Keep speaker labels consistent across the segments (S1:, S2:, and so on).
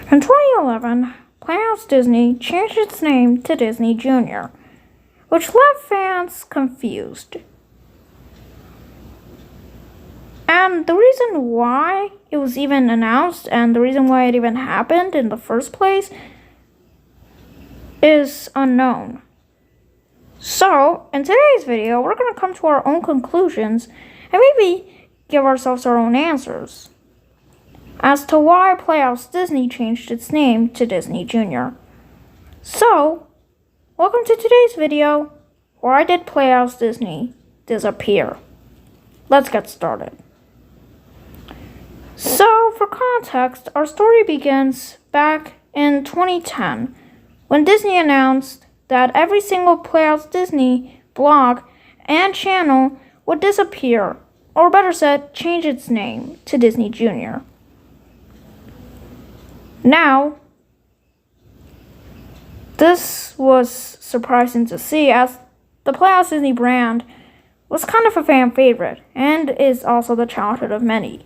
S1: In 2011, Playhouse Disney changed its name to Disney Junior, which left fans confused. And the reason why it was even announced and the reason why it even happened in the first place is unknown. So, in today's video, we're going to come to our own conclusions and maybe give ourselves our own answers as to why Playhouse Disney changed its name to Disney Junior. So, welcome to today's video, why did Playhouse Disney disappear? Let's get started. So, for context, our story begins back in 2010 when Disney announced that every single Playhouse Disney blog and channel would disappear, or better said, change its name to Disney Junior. Now, this was surprising to see as the Playhouse Disney brand was kind of a fan favorite and is also the childhood of many.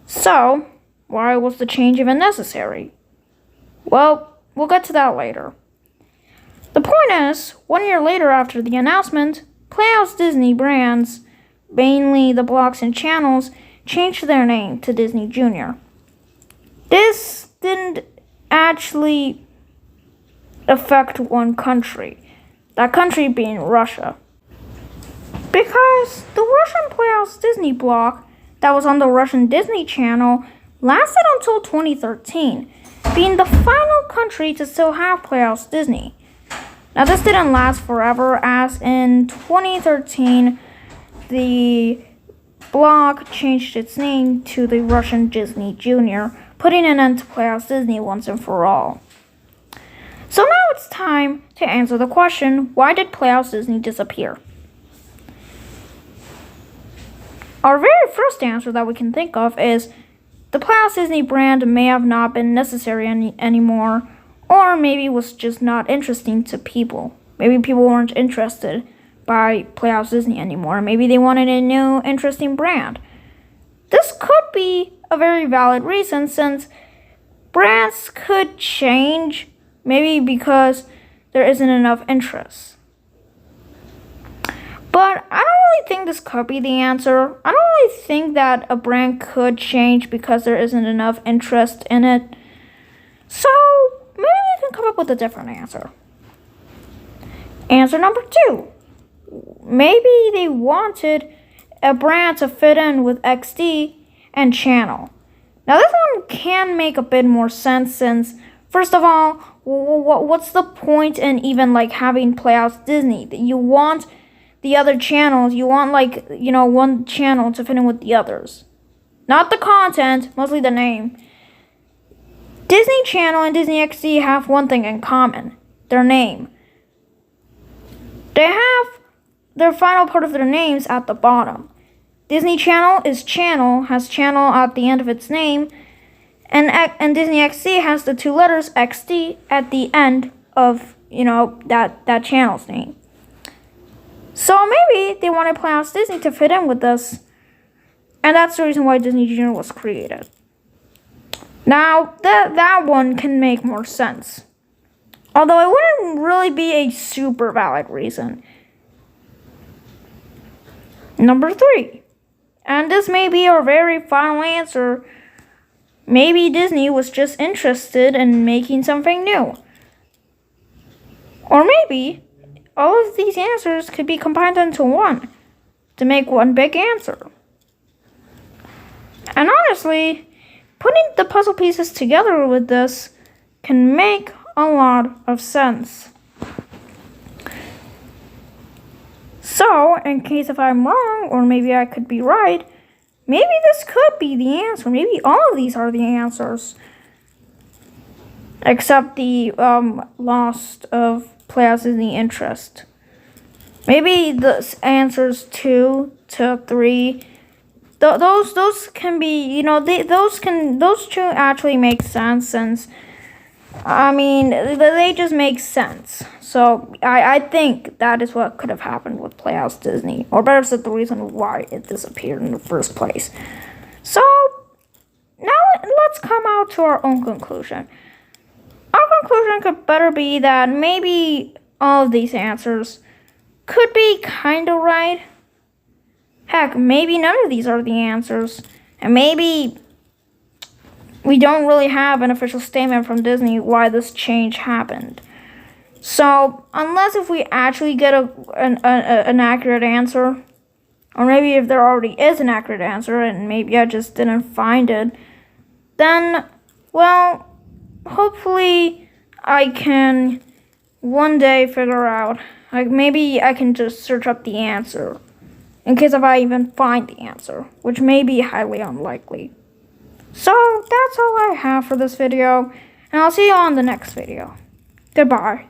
S1: So, why was the change even necessary? Well, we'll get to that later. The point is, 1 year later after the announcement, Playhouse Disney brands, mainly the blogs and channels, changed their name to Disney Junior. This didn't actually affect one country, that country being Russia. Because the Russian Playhouse Disney blog that was on the Russian Disney Channel lasted until 2013, being the final country to still have Playhouse Disney. Now this didn't last forever, as in 2013, the blog changed its name to the Russian Disney Junior, putting an end to Playhouse Disney once and for all. So now it's time to answer the question, why did Playhouse Disney disappear? Our very first answer that we can think of is the Playhouse Disney brand may have not been necessary anymore, or maybe was just not interesting to people. Maybe people weren't interested by Playhouse Disney anymore. Maybe they wanted a new, interesting brand. This could be a very valid reason, since brands could change, maybe because there isn't enough interest. But I don't really think this could be the answer. I don't really think that a brand could change because there isn't enough interest in it. So maybe we can come up with a different answer. Answer number 2. Maybe they wanted a brand to fit in with XD and channel. Now this one can make a bit more sense, since first of all, what's the point in even having Playhouse Disney? You want the other channels, you want one channel to fit in with the others. Not the content, mostly the name. Disney Channel and Disney XD have one thing in common, their name. They have their final part of their names at the bottom. Disney Channel is channel, has channel at the end of its name, and Disney XD has the 2 letters XD at the end of, that channel's name. So maybe they wanted Playhouse Disney to fit in with this, and that's the reason why Disney Junior was created. Now, that one can make more sense, although it wouldn't really be a super valid reason. Number 3. And this may be our very final answer. Maybe Disney was just interested in making something new. Or maybe all of these answers could be combined into one to make one big answer. And honestly, putting the puzzle pieces together with this can make a lot of sense. So, in case if I'm wrong, or maybe I could be right, maybe this could be the answer. Maybe all of these are the answers. Except the loss of Playhouse Disney interest. Maybe the answers 2 to 3. Those can be, those 2 actually make sense, since they just make sense. So I think that is what could have happened with Playhouse Disney, or better said, the reason why it disappeared in the first place. So now let's come out to our own conclusion. Our conclusion could better be that maybe all of these answers could be kind of right. Heck, maybe none of these are the answers. And maybe we don't really have an official statement from Disney why this change happened. So, unless if we actually get an accurate answer, or maybe if there already is an accurate answer and maybe I just didn't find it, then, well, hopefully I can one day figure out, like maybe I can just search up the answer in case if I even find the answer, which may be highly unlikely. So that's all I have for this video, and I'll see you on the next video. Goodbye.